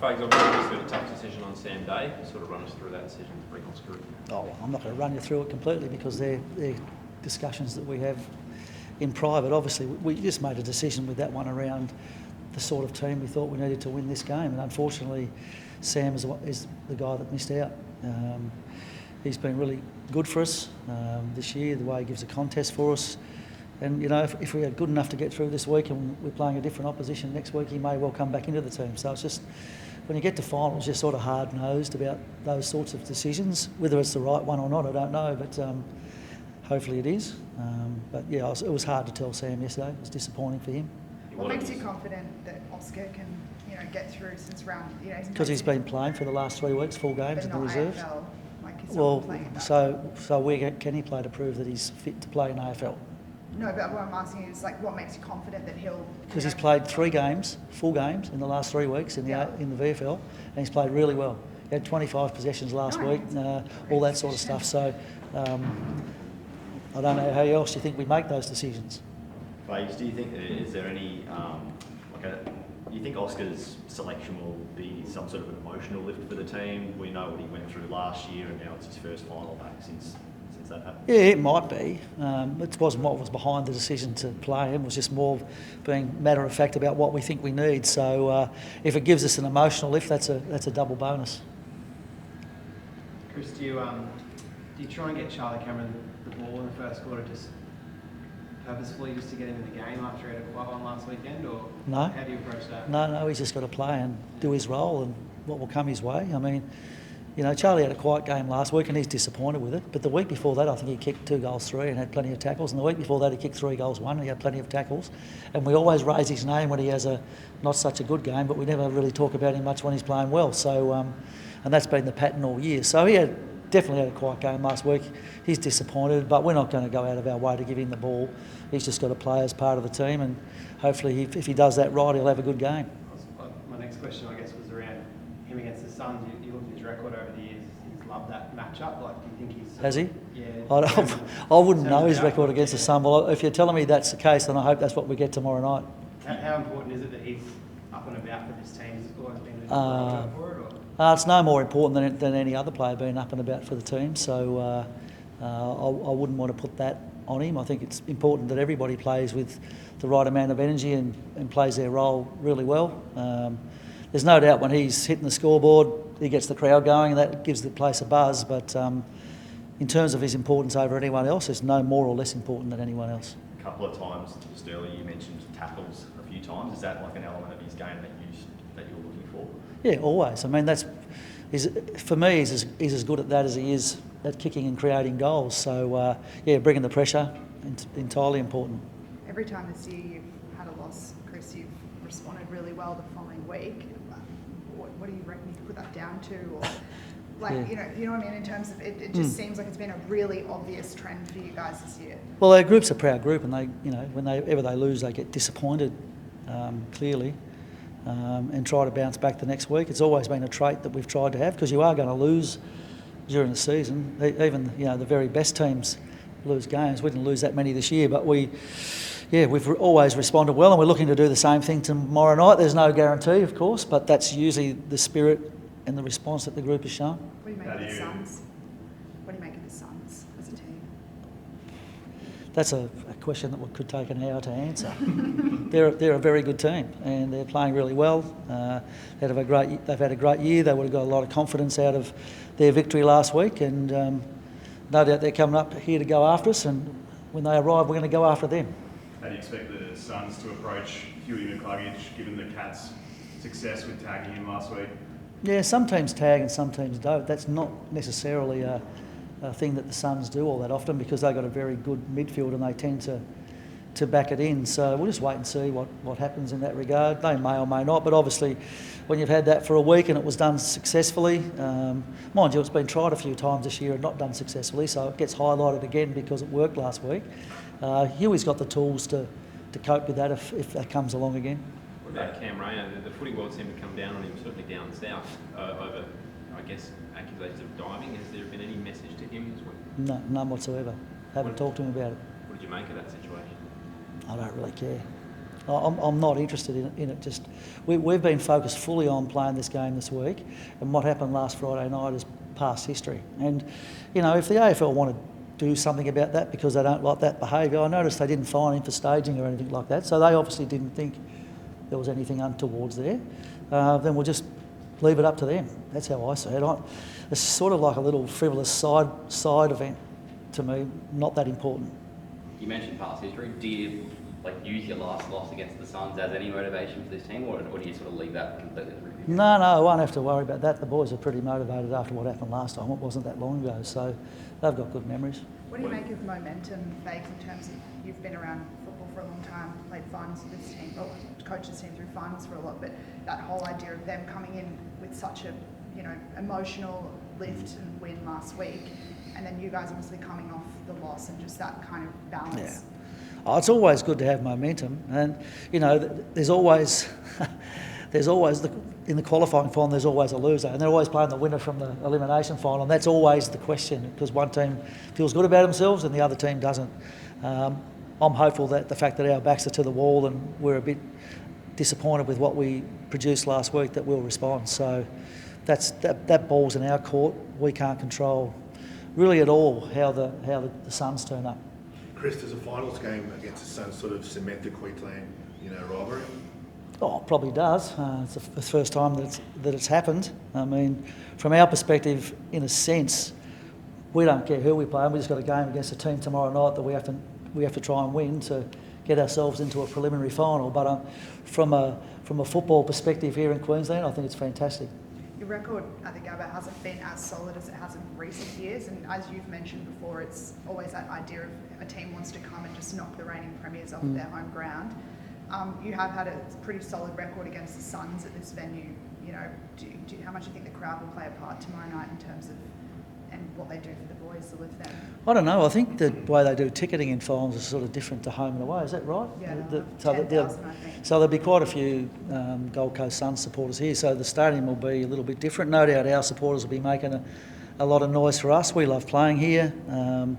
Fags, obviously a tough decision on Sam Day. Sort of run us through that decision to bring Oscar. Oh, I'm not going to run you through it completely because they're discussions that we have in private. Obviously, we just made a decision with that one around the sort of team we thought we needed to win this game, and unfortunately, Sam is the guy that missed out. He's been really good for us this year, the way he gives a contest for us. And, you know, if we are good enough to get through this week and we're playing a different opposition next week, he may well come back into the team. So it's just, when you get to finals, you're sort of hard-nosed about those sorts of decisions. Whether it's the right one or not, I don't know, but hopefully it is. But, yeah, it was hard to tell Sam yesterday. It was disappointing for him. What makes you confident that Oscar can, get through since round? Because he's been playing for the last 3 weeks, full games in the reserves. AFL, he's well, not playing so where can he play to prove that he's fit to play in AFL? No, but what I'm asking is what makes you confident that he'll? Because he's played 3 games, full games, in the last 3 weeks in the VFL, and he's played really well. He had 25 possessions last week, all that sort of stuff. So I don't know how else you think we make those decisions. Fags, do you think is there any do you think Oscar's selection will be some sort of an emotional lift for the team? We know what he went through last year, and now it's his first final back since that happened. Yeah, it might be. It wasn't what was behind the decision to play him. It was just more being matter of fact about what we think we need. So if it gives us an emotional lift, that's a double bonus. Chris, do you try and get Charlie Cameron the ball in the first quarter just purposefully just to get him in the game after he had a quiet one last weekend, or no? How do you approach that? No, he's just got to play and do his role, and what will come his way. I mean, Charlie had a quiet game last week and he's disappointed with it. But the week before that, I think he kicked 2 goals 3 and had plenty of tackles. And the week before that, he kicked 3 goals 1 and he had plenty of tackles. And we always raise his name when he has a not such a good game, but we never really talk about him much when he's playing well. So, and that's been the pattern all year. So he definitely had a quiet game last week. He's disappointed, but we're not going to go out of our way to give him the ball. He's just got to play as part of the team, and hopefully, if he does that right, he'll have a good game. My next question, I guess, was around him against the Suns. You looked at his record over the years. He's loved that matchup. Do you think he's? Has he? Yeah. I wouldn't know his record against the Suns. Well, if you're telling me that's the case, then I hope that's what we get tomorrow night. How important is it that he's up and about for this team? Has it always been for it? It's no more important than any other player being up and about for the team, so I wouldn't want to put that on him. I think it's important that everybody plays with the right amount of energy and plays their role really well. There's no doubt when he's hitting the scoreboard, he gets the crowd going, and that gives the place a buzz, but in terms of his importance over anyone else, it's no more or less important than anyone else. A couple of times just earlier you mentioned tackles a few times. Is that like an element of his game that you're looking for? Yeah, always. I mean, for me, he's as good at that as he is at kicking and creating goals. So, bringing the pressure, entirely important. Every time this year you've had a loss, Chris, you've responded really well the following week. What do you reckon you could put that down to? Or, you know what I mean, in terms of it just seems like it's been a really obvious trend for you guys this year. Well, our group's a proud group, and they, whenever they lose, they get disappointed, clearly. And try to bounce back the next week. It's always been a trait that we've tried to have, because you are going to lose during the season. Even the very best teams lose games. We didn't lose that many this year, but we've always responded well, and we're looking to do the same thing tomorrow night. There's no guarantee, of course, but that's usually the spirit and the response that the group has shown. What do you make of the Suns? What do you make of the Suns as a team? That's a question that could take an hour to answer. They're a very good team, and they're playing really well. They've had a great year. They would have got a lot of confidence out of their victory last week, and no doubt they're coming up here to go after us, and when they arrive, we're going to go after them. How do you expect the Suns to approach Huey McCluggage, given the Cats' success with tagging him last week? Yeah, some teams tag and some teams don't. That's not necessarily a thing that the Suns do all that often, because they've got a very good midfield and they tend to back it in. So we'll just wait and see what happens in that regard. They may or may not, but obviously when you've had that for a week and it was done successfully, mind you, it's been tried a few times this year and not done successfully, so it gets highlighted again because it worked last week. Huey's got the tools to cope with that if that comes along again. What about Cam Rayner? The footy world seemed to come down on him, certainly down south, over, I guess, accusations of diving. Has there been any message to him this week? No, none whatsoever. Haven't talked to him about it. What did you make of that situation? I don't really care. I'm not interested in it. Just we've been focused fully on playing this game this week, and what happened last Friday night is past history. And you know, if the AFL want to do something about that because they don't like that behaviour, I noticed they didn't fine him for staging or anything like that, so they obviously didn't think there was anything untowards there. Then we'll just leave it up to them. That's how I see it. It's sort of like a little frivolous side event to me, not that important. You mentioned past history. Do you use your last loss against the Suns as any motivation for this team, or do you sort of leave that completely to review? No, I won't have to worry about that. The boys are pretty motivated after what happened last time. It wasn't that long ago, so they've got good memories. What do you make of momentum, Fagan, in terms of you've been around football for a long time, played finals with this team, or coached this team through finals for a lot, but that whole idea of them coming in with such a emotional lift and win last week, and then you guys obviously coming off the loss and just that kind of balance. Yeah. Oh, it's always good to have momentum, and there's always in the qualifying final there's always a loser, and they're always playing the winner from the elimination final, and that's always the question, because one team feels good about themselves and the other team doesn't. I'm hopeful that the fact that our backs are to the wall and we're a bit disappointed with what we produced last week, that we'll respond. So that ball's in our court. We can't control really at all how the Suns turn up. Chris, does a finals game against the Suns sort of cement the Queensland, rivalry? Oh, it probably does. It's the first time that it's happened. I mean, from our perspective, in a sense, we don't care who we play. We just got a game against a team tomorrow night that we have to try and win to get ourselves into a preliminary final. But from a football perspective here in Queensland, I think it's fantastic. Your record at the Gabba hasn't been as solid as it has in recent years, and as you've mentioned before, it's always that idea of a team wants to come and just knock the reigning premiers off their home ground. You have had a pretty solid record against the Suns at this venue. How much do you think the crowd will play a part tomorrow night in terms of and what they do for the boys to lift them? I don't know. I think the way they do ticketing in finals is sort of different to home and away. Is that right? Yeah, 10,000, I think. So there'll be quite a few Gold Coast Suns supporters here. So the stadium will be a little bit different. No doubt our supporters will be making a lot of noise for us. We love playing here. I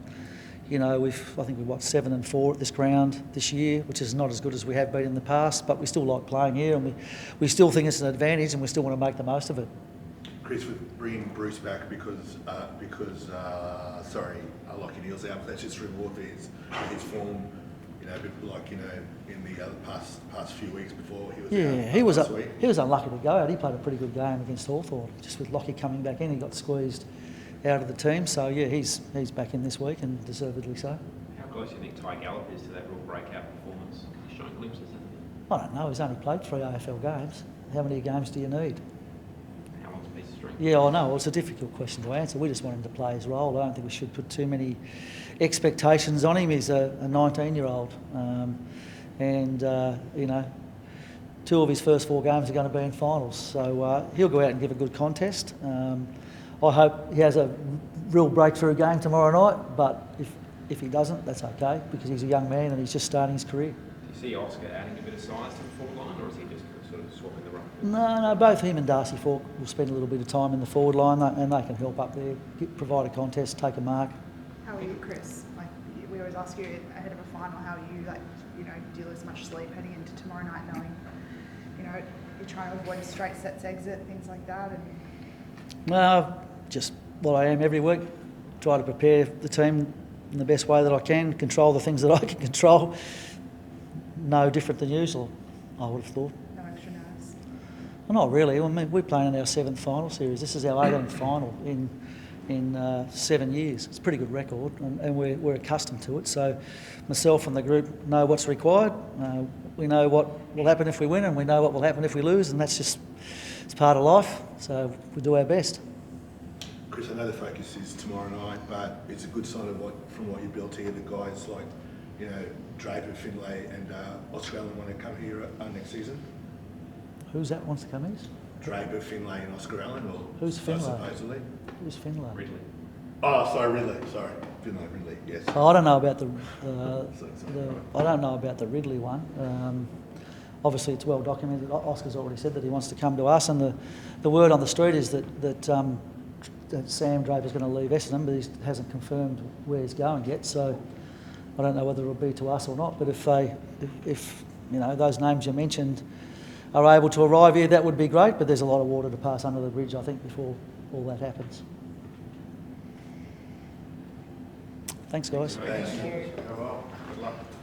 think we've got 7-4 at this ground this year, which is not as good as we have been in the past, but we still like playing here, and we still think it's an advantage, and we still want to make the most of it. Chris, we're bringing Bruce back because Lockie Neal's out, but that's just reward for his form, a bit like in the other past few weeks before he was out. Yeah, he was unlucky to go out. He played a pretty good game against Hawthorn. Just with Lockie coming back in, he got squeezed out of the team. So yeah, he's back in this week, and deservedly so. How close do you think Ty Gallop is to that real breakout performance? He's shown glimpses of it. I don't know. He's only played 3 AFL games. How many games do you need? How long's a piece of string? Yeah, I know. Well, it's a difficult question to answer. We just want him to play his role. I don't think we should put too many expectations on him. He's a 19-year-old, and 2 of his first 4 games are going to be in finals. So he'll go out and give a good contest. I hope he has a real breakthrough game tomorrow night, but if he doesn't, that's okay, because he's a young man and he's just starting his career. Do you see Oscar adding a bit of size to the forward line, or is he just sort of swapping the role? No, both him and Darcy Falk will spend a little bit of time in the forward line, and they can help up there, provide a contest, take a mark. How are you, Chris? We always ask you ahead of a final, how are you, do you lose much sleep heading into tomorrow night, knowing, you're trying to avoid a straight sets exit, things like that? No, just what I am every week. Try to prepare the team in the best way that I can, control the things that I can control. No different than usual, I would have thought. No extra nerves? Well, not really. I mean, we're playing in our 7th final series. This is our 18th final in 7 years. It's a pretty good record, and we're accustomed to it. So myself and the group know what's required. We know what will happen if we win, and we know what will happen if we lose, and it's part of life. So we do our best. Chris, I know the focus is tomorrow night, but it's a good sign of from what you built here, the guys like, Draper, Finlay and Oscar Allen want to come here next season? Who's that wants to come here? Draper, Finlay and Oscar Allen? Or who's Finlay? Supposedly. Who's Finlay? Ridley. Oh, sorry, Ridley. Sorry, Finlay, Ridley. Yes. I don't know about I don't know about the Ridley one. Obviously, it's well documented. Oscar's already said that he wants to come to us, and the word on the street is that Sam Draper's going to leave Essendon, but he hasn't confirmed where he's going yet. So I don't know whether it'll be to us or not. But if those names you mentioned are able to arrive here, that would be great, but there's a lot of water to pass under the bridge, I think, before all that happens. Thanks, guys. Thanks. Go well. Good luck.